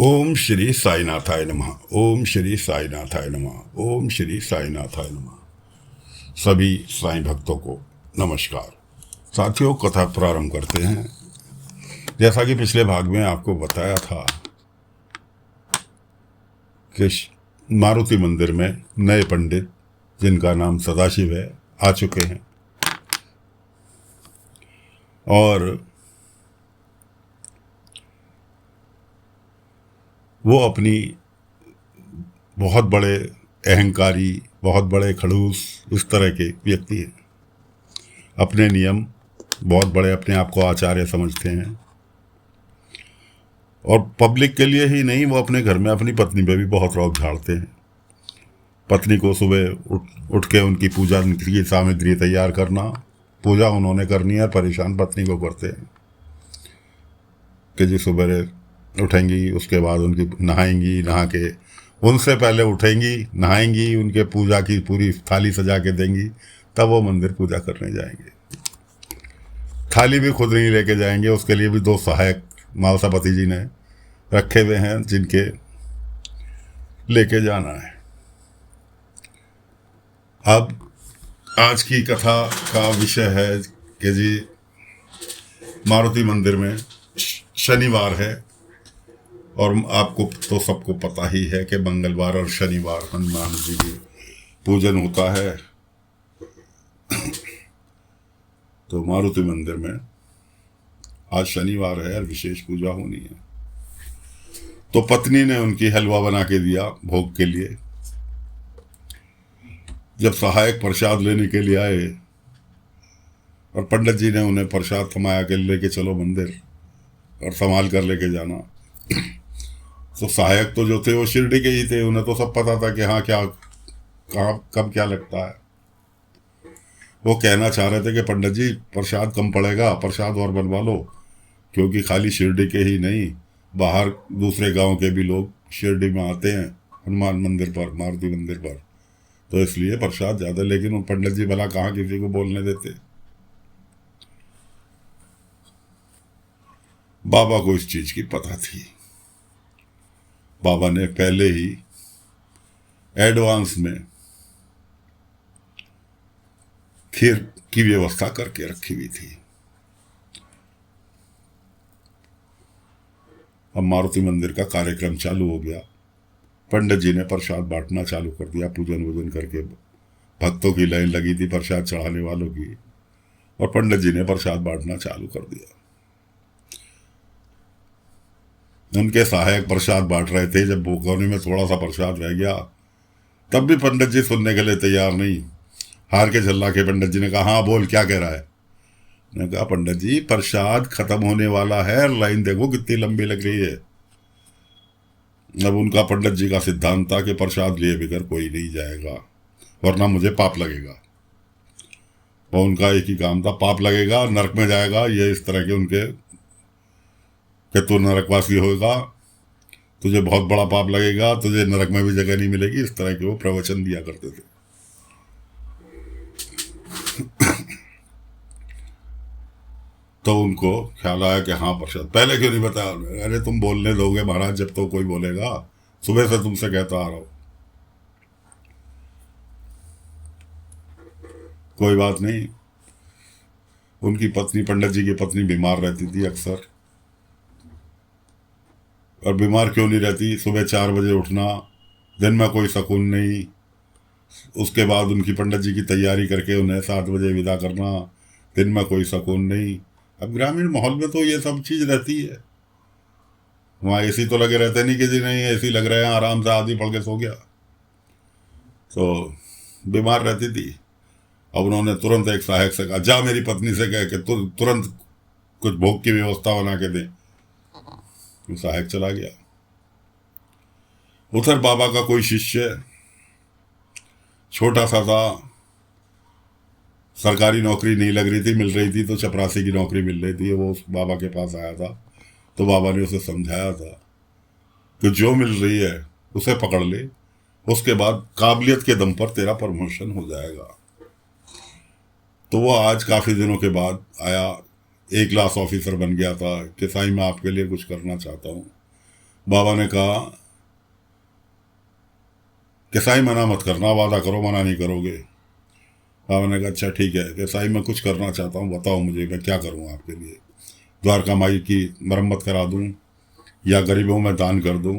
ओम श्री साईनाथाय नमः। ओम श्री साईनाथाय नमः। ओम श्री साईनाथाय नमः। सभी साईं भक्तों को नमस्कार। साथियों, कथा प्रारंभ करते हैं। जैसा कि पिछले भाग में आपको बताया था कि मारुति मंदिर में नए पंडित, जिनका नाम सदाशिव है, आ चुके हैं और वो अपनी बहुत बड़े अहंकारी, बहुत बड़े खड़ूस, इस तरह के व्यक्ति हैं। अपने नियम बहुत बड़े, अपने आप को आचार्य समझते हैं और पब्लिक के लिए ही नहीं, वो अपने घर में अपनी पत्नी पे भी बहुत रौब झाड़ते हैं। पत्नी को सुबह उठ के उनकी पूजा की सामग्री तैयार करना, पूजा उन्होंने करनी है, परेशान पत्नी को करते हैं कि जी सुबह उठेंगी, उसके बाद उनकी नहाएंगी, नहा के उनसे पहले उठेंगी, नहाएंगी, उनके पूजा की पूरी थाली सजा के देंगी, तब वो मंदिर पूजा करने जाएंगे। थाली भी खुद नहीं लेके जाएंगे, उसके लिए भी दो सहायक मावसापति जी ने रखे हुए हैं जिनके लेके जाना है। अब आज की कथा का विषय है कि जी मारुति मंदिर में शनिवार है और आपको तो सबको पता ही है कि मंगलवार और शनिवार हनुमान जी की पूजन होता है। तो मारुति मंदिर में आज शनिवार है और विशेष पूजा होनी है। तो पत्नी ने उनकी हलवा बना के दिया भोग के लिए। जब सहायक प्रसाद लेने के लिए आए और पंडित जी ने उन्हें प्रसाद थमाया के लेके चलो मंदिर और संभाल कर लेके जाना, तो सहायक तो जो थे वो शिरडी के ही थे, उन्हें तो सब पता था कि हाँ क्या कहाँ कब क्या लगता है। वो कहना चाह रहे थे कि पंडित जी प्रसाद कम पड़ेगा, प्रसाद और बनवा लो, क्योंकि खाली शिरडी के ही नहीं, बाहर दूसरे गांव के भी लोग शिरडी में आते हैं हनुमान मंदिर पर, मारुति मंदिर पर, तो इसलिए प्रसाद ज़्यादा। लेकिन वो पंडित जी भला कहाँ किसी को बोलने देते। बाबा को इस चीज़ की पता थी। बाबा ने पहले ही एडवांस में खीर की व्यवस्था करके रखी हुई थी। अब मारुति मंदिर का कार्यक्रम चालू हो गया। पंडित जी ने प्रसाद बांटना चालू कर दिया। पूजन वूजन करके भक्तों की लाइन लगी थी प्रसाद चढ़ाने वालों की, और पंडित जी ने प्रसाद बांटना चालू कर दिया। उनके सहायक प्रसाद बांट रहे थे। जब भोगोने में थोड़ा सा प्रसाद रह गया, तब भी पंडित जी सुनने के लिए तैयार नहीं। हार के झल्ला के पंडित जी ने कहा, हाँ बोल, क्या कह रहा है। ने कहा, पंडित जी प्रसाद खत्म होने वाला है, लाइन देखो कितनी लंबी लग रही है। अब उनका पंडित जी का सिद्धांत था कि प्रसाद लिए बगैर कोई नहीं जाएगा, वरना मुझे पाप लगेगा। और उनका एक ही काम था, पाप लगेगा, नरक में जाएगा। ये इस तरह के उनके कि तू नरकवासी होगा, तुझे बहुत बड़ा पाप लगेगा, तुझे नरक में भी जगह नहीं मिलेगी, इस तरह के वो प्रवचन दिया करते थे। तो उनको ख्याल आया कि हाँ प्रसाद पहले क्यों नहीं बताया। अरे तुम बोलने दोगे महाराज, जब तो कोई बोलेगा, सुबह से तुमसे कहता आ रहा हूं। कोई बात नहीं। उनकी पत्नी, पंडित जी की पत्नी बीमार रहती थी अक्सर। और बीमार क्यों नहीं रहती, सुबह 4 बजे उठना, दिन में कोई सुकून नहीं, उसके बाद उनकी पंडित जी की तैयारी करके उन्हें 7 बजे विदा करना, दिन में कोई सुकून नहीं। अब ग्रामीण माहौल में तो ये सब चीज़ रहती है। वहाँ एसी तो लगे रहते नहीं कि जी नहीं एसी लग रहे हैं, आराम से आदमी पड़ के सो गया। तो बीमार रहती थी। अब उन्होंने तुरंत एक सहायक से कहा, जा मेरी पत्नी से कह के तुरंत कुछ भोग की व्यवस्था बना के दे। तो सहायक चला गया। उधर बाबा का कोई शिष्य छोटा सा था, सरकारी नौकरी नहीं लग रही थी, मिल रही थी तो चपरासी की नौकरी मिल रही थी। वो उस बाबा के पास आया था, तो बाबा ने उसे समझाया था कि जो मिल रही है उसे पकड़ ले, उसके बाद काबिलियत के दम पर तेरा प्रमोशन हो जाएगा। तो वो आज काफ़ी दिनों के बाद आया, A क्लास ऑफिसर बन गया था कि साईं मैं आपके लिए कुछ करना चाहता हूँ। बाबा ने कहा कि साईं मना मत करना, वादा करो मना नहीं करोगे। बाबा ने कहा अच्छा ठीक है कि साईं मैं कुछ करना चाहता हूँ, बताओ मुझे मैं क्या करूँ आपके लिए। द्वारका माई की मरम्मत करा दूँ या गरीबों में दान कर दूँ।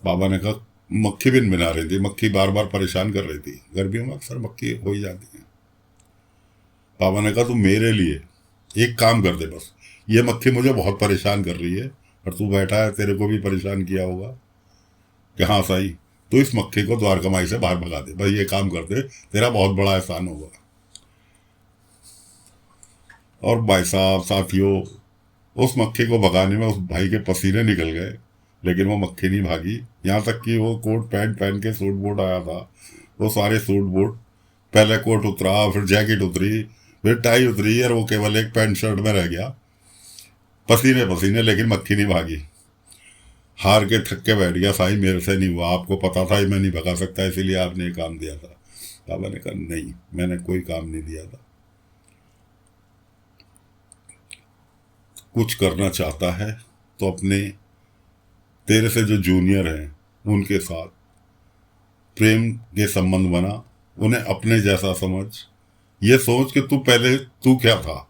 बाबा ने कहा मक्खी बिन बिना रही थी, मक्खी बार बार परेशान कर रही थी, गर्मियों में अक्सर मक्खी हो ही जाती है। बाबा ने कहा तू मेरे लिए एक काम कर दे बस, ये मक्खी मुझे बहुत परेशान कर रही है और तू बैठा है, तेरे को भी परेशान किया होगा कि हाँ साईं तो इस मक्खी को द्वारका माई से बाहर भगा दे, भाई ये काम कर दे, तेरा बहुत बड़ा एहसान होगा। और भाई साहब साथियों, उस मक्खी को भगाने में उस भाई के पसीने निकल गए, लेकिन वो मक्खी नहीं भागी। यहाँ तक कि वो कोट पैंट पहन के सूट बूट आया था, वो सारे सूट बूट, पहले कोट उतरा, फिर जैकेट उतरी, फिर टाई उतरी, और वो केवल एक पैंट शर्ट में रह गया, पसीने पसीने, लेकिन मक्खी नहीं भागी। हार के थक के बैठ गया, साईं मेरे से नहीं हुआ, आपको पता था मैं नहीं भगा सकता इसीलिए आपने ये काम दिया था। बाबा ने कहा नहीं, मैंने कोई काम नहीं दिया था। कुछ करना चाहता है तो अपने तेरे से जो जूनियर हैं उनके साथ प्रेम के संबंध बना, उन्हें अपने जैसा समझ, ये सोच कि तू पहले तू क्या था।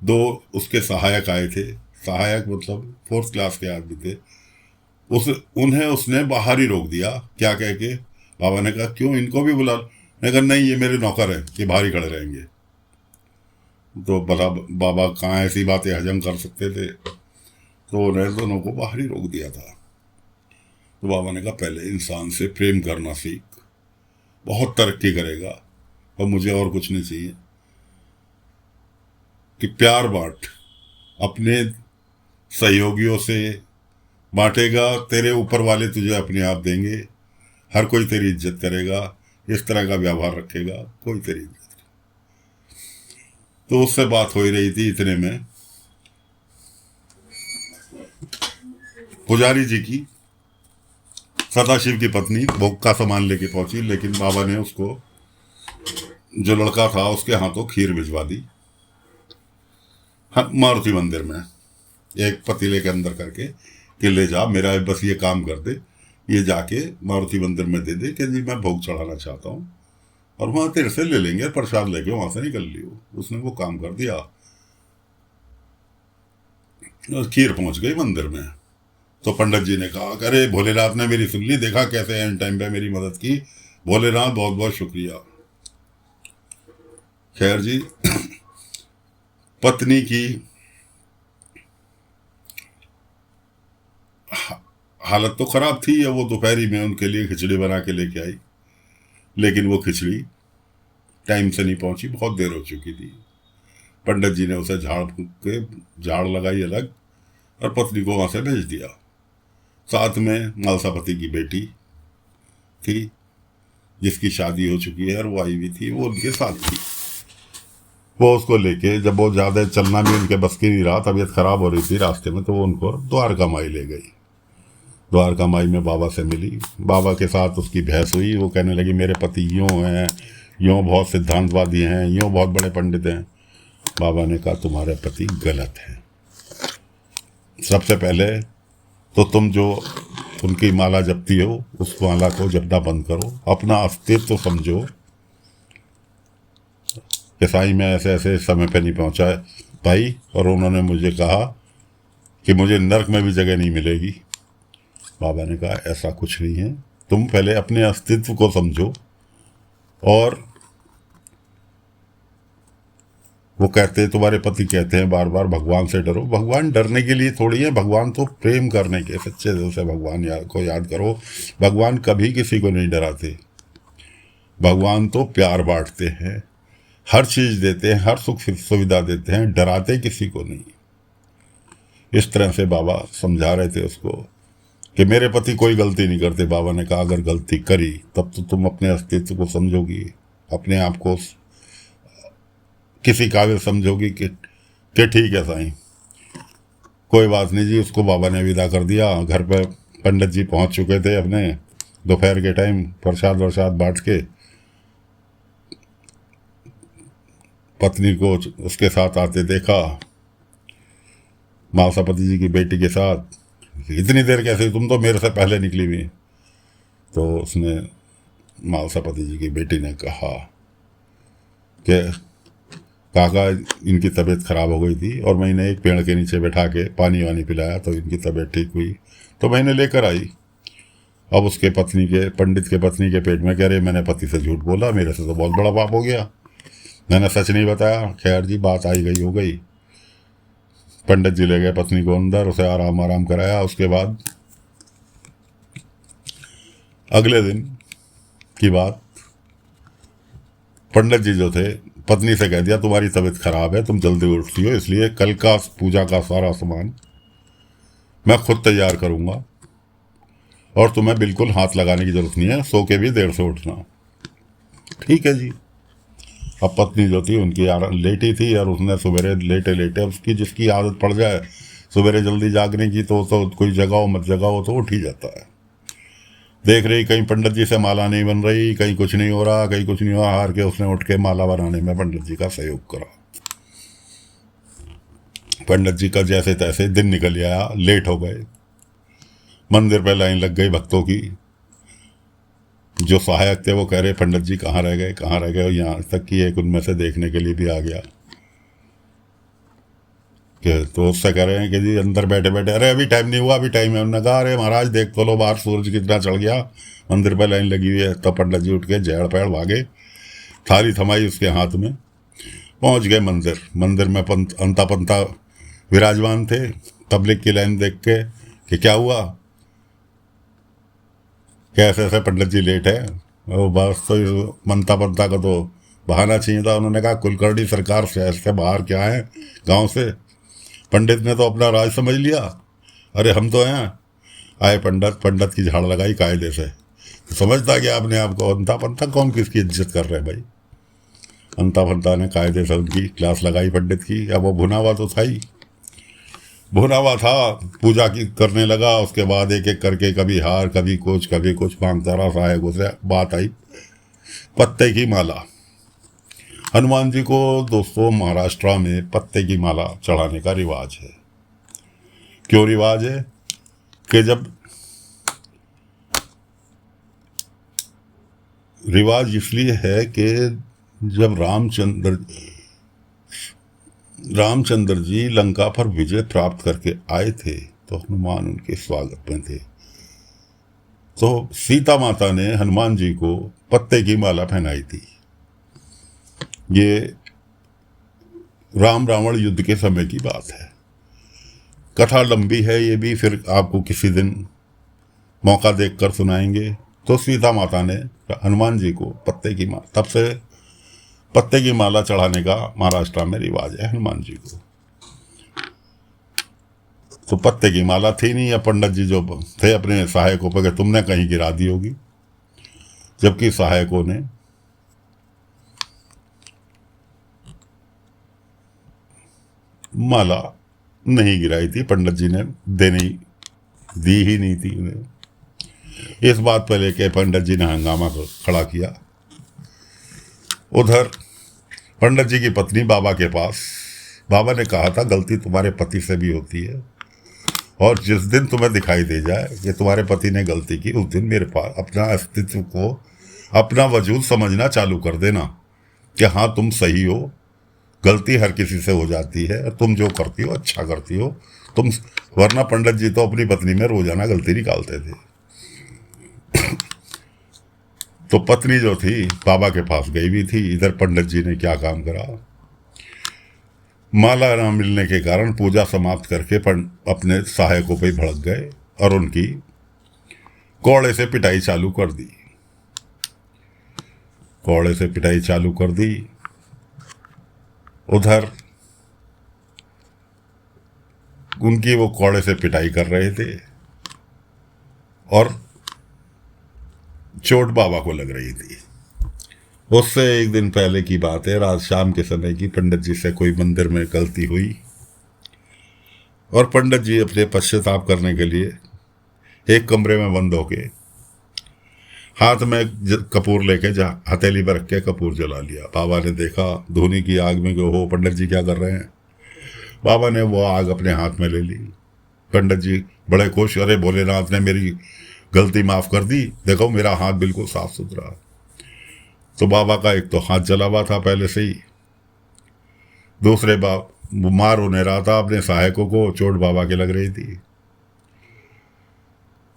दो उसके सहायक आए थे, सहायक मतलब फोर्थ क्लास के आदमी थे, उस उन्हें उसने बाहर ही रोक दिया। क्या कह के? बाबा ने कहा क्यों, इनको भी बुला। ने कहा नहीं ये मेरे नौकर हैं, ये बाहर ही खड़े रहेंगे। तो बता बाबा कहाँ ऐसी बातें हजम कर सकते थे, तो उन्हें दोनों को बाहर ही रोक दिया था। तो बाबा ने कहा पहले इंसान से प्रेम करना सीख, बहुत तरक्की करेगा, और मुझे और कुछ नहीं चाहिए कि प्यार बांट, अपने सहयोगियों से बांटेगा, तेरे ऊपर वाले तुझे अपने आप देंगे, हर कोई तेरी इज्जत करेगा, इस तरह का व्यवहार रखेगा, कोई तेरी इज्जत। तो उससे बात हो ही रही थी, इतने में पुजारी जी की सदाशिव की पत्नी भोग का सामान लेके पहुंची, लेकिन बाबा ने उसको, जो लड़का था उसके हाथों खीर भिजवा दी। हाँ, मारुति मंदिर में एक पतीले के अंदर करके कि ले जा, मेरा बस ये काम कर दे, ये जाके मारुति मंदिर में दे दे कि जी मैं भोग चढ़ाना चाहता हूँ, और वहां तेरे से ले लेंगे, प्रसाद लेके वहां से निकल लियो। उसने वो काम कर दिया और खीर पहुंच गई मंदिर में। तो पंडित जी ने कहा अरे भोलेनाथ ने मेरी सुन ली, देखा कैसे एंड टाइम पे मेरी मदद की, भोलेनाथ बहुत बहुत शुक्रिया। खैर जी, पत्नी की हालत तो खराब थी, या वो दोपहरी में उनके लिए खिचड़ी बना के लेके आई, लेकिन वो खिचड़ी टाइम से नहीं पहुंची, बहुत देर हो चुकी थी। पंडित जी ने उसे झाड़ फूंक के झाड़ लगाई अलग, और पत्नी को वहां से भेज दिया। साथ में मालसापति की बेटी थी जिसकी शादी हो चुकी है, और वो आई हुई थी, वो उनके साथ थी। वो उसको लेके, जब वो ज़्यादा चलना भी उनके बस की नहीं रहा, तबीयत खराब हो रही थी रास्ते में, तो वो उनको द्वारका माई ले गई। द्वारका माई में बाबा से मिली, बाबा के साथ उसकी बहस हुई। वो कहने लगी मेरे पति यूँ हैं, यूँ बहुत सिद्धांतवादी हैं, यूँ बहुत बड़े पंडित हैं। बाबा ने कहा तुम्हारे पति गलत हैं। सबसे पहले तो तुम जो उनकी माला जपती हो, उस माला को जपना बंद करो, अपना अस्तित्व समझो कि साईं मैं ऐसे ऐसे समय पे नहीं पहुंचा भाई, और उन्होंने मुझे कहा कि मुझे नरक में भी जगह नहीं मिलेगी। बाबा ने कहा ऐसा कुछ नहीं है, तुम पहले अपने अस्तित्व को समझो। और वो कहते, तुम्हारे पति कहते हैं बार बार भगवान से डरो। भगवान डरने के लिए थोड़ी है, भगवान तो प्रेम करने के, सच्चे दिल से भगवान को याद करो। भगवान कभी किसी को नहीं डराते, भगवान तो प्यार बांटते हैं, हर चीज़ देते हैं, हर सुख सुविधा देते हैं, डराते किसी को नहीं। इस तरह से बाबा समझा रहे थे उसको कि मेरे पति कोई गलती नहीं करते। बाबा ने कहा अगर गलती करी तब तो तुम अपने अस्तित्व को समझोगी, अपने आप को किसी काबिल समझोगी कि ठीक है साईं, कोई बात नहीं जी। उसको बाबा ने विदा कर दिया। घर पर पंडित जी पहुंच चुके थे अपने, दोपहर के टाइम प्रसाद वरसाद बांट के। पत्नी को उसके साथ आते देखा। मालसापति जी की बेटी के साथ, इतनी देर कैसे, तुम तो मेरे से पहले निकली हुई। तो उसने, मालसापति जी की बेटी ने कहा कि काका इनकी तबीयत ख़राब हो गई थी और मैंने एक पेड़ के नीचे बैठा के पानी वानी पिलाया तो इनकी तबीयत ठीक हुई, तो मैंने लेकर आई। अब उसके पत्नी के, पंडित के पत्नी के पेट में कह रहे मैंने पति से झूठ बोला, मेरे से तो बहुत बड़ा पाप हो गया, मैंने सच नहीं बताया। खैर जी, बात आई गई हो गई। पंडित जी ले गए पत्नी को अंदर, उसे आराम आराम कराया। उसके बाद अगले दिन की बात, पंडित जी जो थे, पत्नी से कह दिया तुम्हारी तबीयत खराब है, तुम जल्दी उठती हो, इसलिए कल का पूजा का सारा सामान मैं खुद तैयार करूंगा और तुम्हें बिल्कुल हाथ लगाने की जरूरत नहीं है, सो के भी देर से उठना। ठीक है जी। अब पत्नी जो थी उनकी लेटी थी और उसने सवेरे लेटे लेटे, उसकी जिसकी आदत पड़ जाए सवेरे जल्दी जागने की, तो कोई जगाओ मत जगाओ तो उठ ही जाता है। देख रही कहीं पंडित जी से माला नहीं बन रही, कहीं कुछ नहीं हो रहा, कहीं कुछ नहीं हुआ, हार के उसने उठ के माला बनाने में पंडित जी का सहयोग करा। पंडित जी का जैसे तैसे दिन निकल आया, लेट हो गए। मंदिर पे लाइन लग गई भक्तों की। जो सहायक थे वो कह रहे पंडित जी कहाँ रह गए, कहाँ रह गए, और यहाँ तक कि एक उनमें से देखने के लिए भी आ गया कि, तो उससे कह रहे हैं कि जी अंदर बैठे बैठे, अरे अभी टाइम नहीं हुआ, अभी टाइम है। उन्होंने कहा अरे महाराज देख तो लो बाहर सूरज कितना चढ़ गया, मंदिर पे लाइन लगी हुई है। तो पंडित जी उठ के जड़ पैड़ भागे, थाली थमाई उसके हाथ में, पहुंच गए मंदिर। मंदिर में अंता पंता विराजमान थे। पब्लिक की लाइन देख के कि क्या हुआ, कैसे ऐसे पंडित जी लेट है, वो बस तो मनता पंता का तो बहाना चाहिए था। उन्होंने कहा कुलकर्णी सरकार शहर से बाहर क्या है, गांव से, पंडित ने तो अपना राज समझ लिया, अरे हम तो हैं। आए पंडित, पंडित की झाड़ लगाई कायदे से, तो समझता कि आपने आपको, अंता पंता कौन किसकी इज्जत कर रहे हैं भाई। अंता पंता ने कायदे से उनकी क्लास लगाई पंडित की। अब वो भुना हुआ तो था ही, भुना हुआ था, पूजा की करने लगा। उसके बाद एक एक करके कभी हार कभी कुछ मांगता रहा सहायक से। बात आई पत्ते की माला। हनुमान जी को दोस्तों महाराष्ट्र में पत्ते की माला चढ़ाने का रिवाज है। क्यों रिवाज है कि जब, रिवाज इसलिए है कि जब रामचंद्र जी लंका पर विजय प्राप्त करके आए थे तो हनुमान उनके स्वागत में थे। तो सीता माता ने हनुमान जी को पत्ते की माला पहनाई थी। ये राम रावण युद्ध के समय की बात है। कथा लंबी है ये भी, फिर आपको किसी दिन मौका देखकर सुनाएंगे। तो सीता माता ने हनुमान जी को पत्ते की माला, तब से पत्ते की माला चढ़ाने का महाराष्ट्र में रिवाज है हनुमान जी को। तो पत्ते की माला थी नहीं, या पंडित जी जो थे अपने सहायकों पर कि तुमने कहीं गिरा दी होगी, जबकि सहायकों ने माला नहीं गिराई थी। पंडित जी ने दी ही नहीं थी उन्हें। इस बात पर लेके पंडित जी ने हंगामा खड़ा किया। उधर पंडित जी की पत्नी बाबा के पास, बाबा ने कहा था गलती तुम्हारे पति से भी होती है, और जिस दिन तुम्हें दिखाई दे जाए कि तुम्हारे पति ने गलती की, उस दिन मेरे पास अपना अस्तित्व को, अपना वजूद समझना चालू कर देना कि हाँ तुम सही हो। गलती हर किसी से हो जाती है, तुम जो करती हो अच्छा करती हो तुम, वरना पंडित जी तो अपनी पत्नी में रोजाना गलती निकालते थे। तो पत्नी जो थी बाबा के पास गई भी थी। इधर पंडित जी ने क्या काम करा, माला न मिलने के कारण पूजा समाप्त करके अपने सहायकों पे भड़क गए और उनकी कोड़े से पिटाई चालू कर दी। कोड़े से पिटाई चालू कर दी। उधर उनकी वो कोड़े से पिटाई कर रहे थे और चोट बाबा को लग रही थी। उससे एक दिन पहले की बात है, रात शाम के समय की। पंडित जी से कोई मंदिर में गलती हुई और पंडित जी अपने पश्चाताप करने के लिए एक कमरे में बंद होके हाथ में कपूर लेके हथेली पर रख के कपूर जला लिया। बाबा ने देखा धूनी की आग में कि हो पंडित जी क्या कर रहे हैं। बाबा ने वो आग अपने हाथ में ले ली। पंडित जी बड़े खुश, अरे भोलेनाथ ने मेरी गलती माफ कर दी, देखो मेरा हाथ बिल्कुल साफ सुथरा। तो बाबा का एक तो हाथ जला हुआ था पहले से ही, दूसरे बाप मार होने रहा था, अपने सहायकों को चोट बाबा के लग रही थी।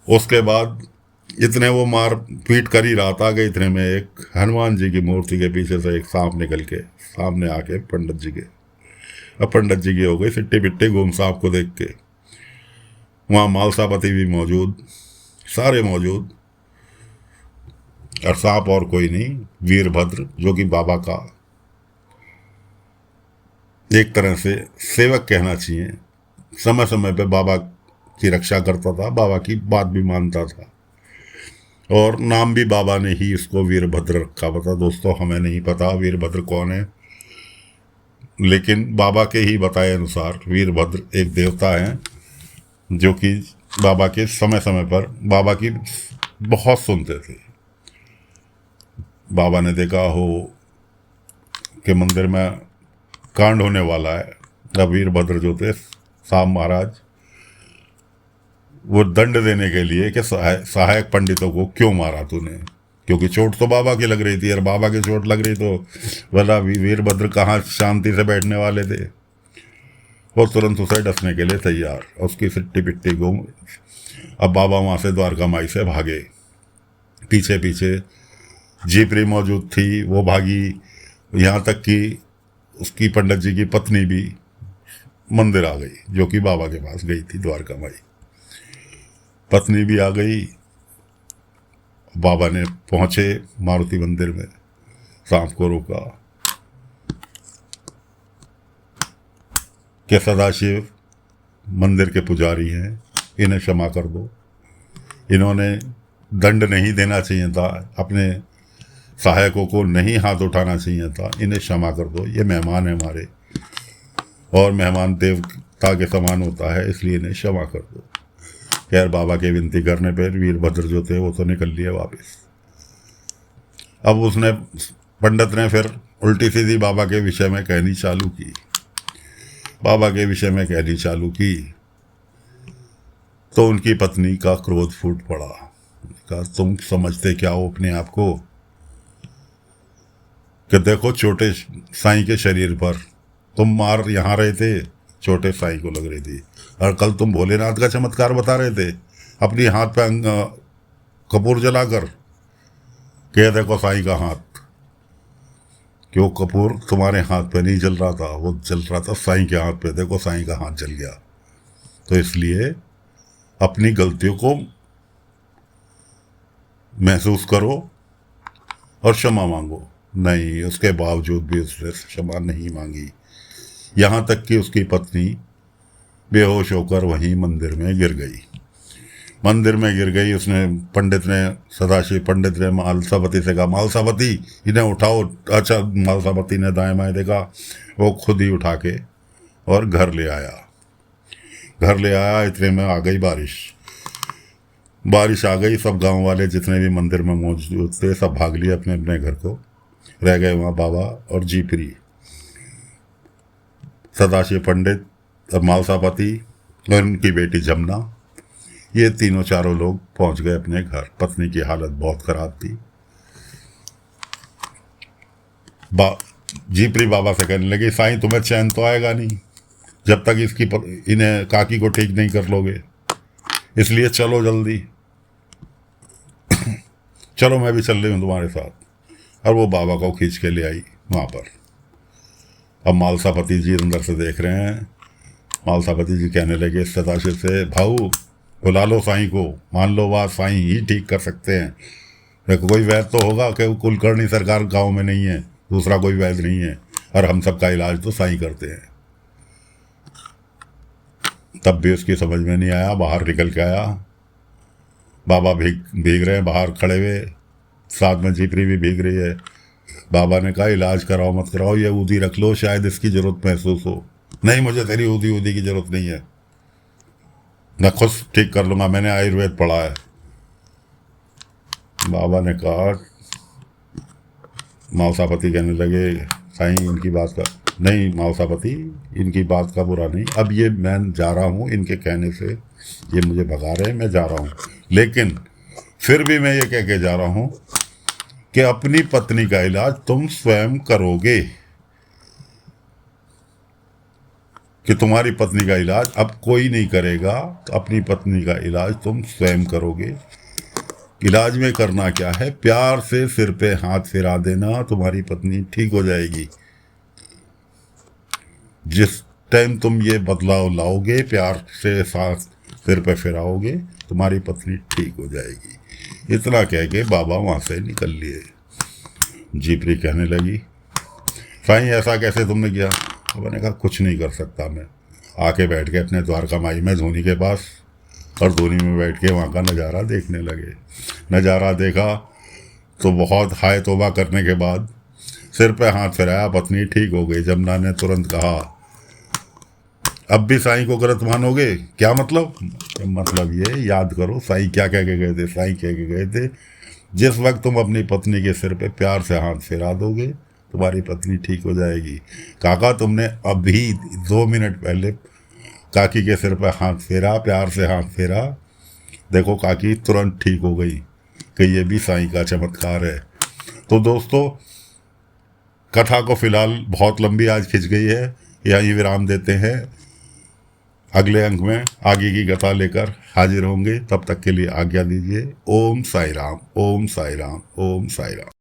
उसके बाद इतने वो मार पीट कर ही रहा था कि इतने में एक हनुमान जी की मूर्ति के पीछे से एक सांप निकल के सामने आके पंडित जी के, अब पंडित जी की हो गई सिट्टी पिट्टी गुम सांप को देख के। वहाँ मालसापति भी मौजूद, सारे मौजूद, और सांप और कोई नहीं, वीरभद्र, जो कि बाबा का एक तरह से सेवक कहना चाहिए। समय समय पे बाबा की रक्षा करता था, बाबा की बात भी मानता था, और नाम भी बाबा ने ही इसको वीरभद्र रखा हुआ था। दोस्तों हमें नहीं पता वीरभद्र कौन है, लेकिन बाबा के ही बताए अनुसार वीरभद्र एक देवता हैं जो कि बाबा के समय समय पर बाबा की बहुत सुनते थे। बाबा ने देखा हो कि मंदिर में कांड होने वाला है, तब वीरभद्र जो थे साम महाराज, वो दंड देने के लिए कि सहायक पंडितों को क्यों मारा तूने, क्योंकि चोट तो बाबा की लग रही थी, और बाबा की चोट लग रही तो भला वीरभद्र कहाँ शांति से बैठने वाले थे। वो तुरंत उसे डसने के लिए तैयार, उसकी सिट्टी पिट्टी घूम। अब बाबा वहाँ से द्वारका माई से भागे, पीछे पीछे जीपरी मौजूद थी, वो भागी, यहाँ तक कि उसकी पंडित जी की पत्नी भी मंदिर आ गई, जो कि बाबा के पास गई थी, द्वारका माई पत्नी भी आ गई। बाबा ने पहुंचे मारुति मंदिर में, सांप को रोका कि सदाशिव मंदिर के पुजारी हैं, इन्हें क्षमा कर दो, इन्होंने दंड नहीं देना चाहिए था, अपने सहायकों को नहीं हाथ उठाना चाहिए था, इन्हें क्षमा कर दो, ये मेहमान है हमारे, और मेहमान देवता के समान होता है, इसलिए इन्हें क्षमा कर दो। खैर बाबा के विनती करने पर वीरभद्र जो थे वो तो निकल लिए वापस। अब उसने पंडित ने फिर उल्टी सीधी बाबा के विषय में कहनी चालू की, बाबा के विषय में कहनी चालू की, तो उनकी पत्नी का क्रोध फूट पड़ा। कहा तुम समझते क्या हो अपने आप को, कि देखो छोटे साईं के शरीर पर तुम मार यहाँ रहे थे, छोटे साईं को लग रही थी, और कल तुम भोलेनाथ का चमत्कार बता रहे थे अपनी हाथ पे कपूर जलाकर, कह देखो साईं का हाथ, क्यों कपूर तुम्हारे हाथ पे नहीं जल रहा था, वो जल रहा था साईं के हाथ पे, देखो साईं का हाथ जल गया। तो इसलिए अपनी गलतियों को महसूस करो और क्षमा मांगो। नहीं, उसके बावजूद भी उसने क्षमा नहीं मांगी, यहाँ तक कि उसकी पत्नी बेहोश होकर वहीं मंदिर में गिर गई। मंदिर में गिर गई, उसने पंडित ने, सदाशिव पंडित ने मालसापति से कहा, मालसापति इन्हें उठाओ। अच्छा, मालसापति ने दाएं बाएं देखा, वो खुद ही उठा के और घर ले आया। घर ले आया, इतने में आ गई बारिश आ गई। सब गांव वाले जितने भी मंदिर में मौजूद थे सब भाग लिए अपने अपने घर को, रह गए वहाँ बाबा और जीपरी, सदाशिव पंडित और मालसापति और उनकी बेटी जमुना, ये तीनों चारों लोग पहुंच गए अपने घर। पत्नी की हालत बहुत खराब थी। जीपरी बाबा से कहने लगी, साईं तुम्हें चैन तो आएगा नहीं जब तक इन्हें काकी को ठीक नहीं कर लोगे, इसलिए चलो जल्दी चलो, मैं भी चल रही हूँ तुम्हारे साथ। और वो बाबा को खींच के ले आई वहाँ पर। अब मालसापति जी अंदर से देख रहे हैं। मालसापति जी कहने लगे सदाशिव से, भाऊ बुला लो साईं को, मान लो बात, साईं ही ठीक कर सकते हैं। देखो कोई वैद्य तो होगा कि कुलकर्णी सरकार गांव में नहीं है, दूसरा कोई वैद्य नहीं है, और हम सबका इलाज तो साईं करते हैं। तब भी उसकी समझ में नहीं आया, बाहर निकल के आया। बाबा भीग रहे हैं बाहर खड़े हुए, साथ में जीपरी भी भीग रही है। बाबा ने कहा इलाज कराओ मत कराओ, ये ऊदी रख लो, शायद इसकी जरूरत महसूस हो। नहीं, मुझे तेरी ऊदी की जरूरत नहीं है, मैं खुद ठीक कर लूंगा, मैंने आयुर्वेद पढ़ा है। बाबा ने कहा, मालसापति कहने लगे, साईं इनकी बात का नहीं मावसापति, इनकी बात का बुरा नहीं, अब ये मैं जा रहा हूँ, इनके कहने से ये मुझे भगा रहे हैं, मैं जा रहा हूँ, लेकिन फिर भी मैं ये कह के जा रहा हूँ कि अपनी पत्नी का इलाज तुम स्वयं करोगे, कि तुम्हारी पत्नी का इलाज अब कोई नहीं करेगा, अपनी पत्नी का इलाज तुम स्वयं करोगे। इलाज में करना क्या है, प्यार से सिर पे हाथ फिरा देना, तुम्हारी पत्नी ठीक हो जाएगी। जिस टाइम तुम ये बदलाव लाओगे, प्यार से साथ सिर पे फिराओगे, तुम्हारी पत्नी ठीक हो जाएगी। इतना कह के बाबा वहाँ से निकल लिए। जीपरी कहने लगी, साईं ऐसा कैसे तुमने किया? मैंने कहा कुछ नहीं कर सकता मैं। आके बैठ के अपने द्वारका माई में धोनी के पास, और धोनी में बैठ के वहाँ का नज़ारा देखने लगे। नज़ारा देखा तो बहुत हाय तौबा करने के बाद सिर पे हाथ फिराया, पत्नी ठीक हो गई। जमुना ने तुरंत कहा, अब भी साईं को गलत मानोगे? क्या मतलब? मतलब ये याद करो साईं क्या कह के गए थे। साईं कह के गए थे, जिस वक्त तुम अपनी पत्नी के सिर पे प्यार से हाथ फिरा दोगे, तुम्हारी पत्नी ठीक हो जाएगी। काका तुमने अभी 2 मिनट पहले काकी के सिर पे हाथ फेरा, प्यार से हाथ फेरा, देखो काकी तुरंत ठीक हो गई। कि ये भी साईं का चमत्कार है। तो दोस्तों, कथा को फिलहाल बहुत लंबी आज खिंच गई है, यहीं विराम देते हैं। अगले अंक में आगे की कथा लेकर हाजिर होंगे, तब तक के लिए आज्ञा दीजिए। ओम साई राम, ओम साई राम, ओम साई राम।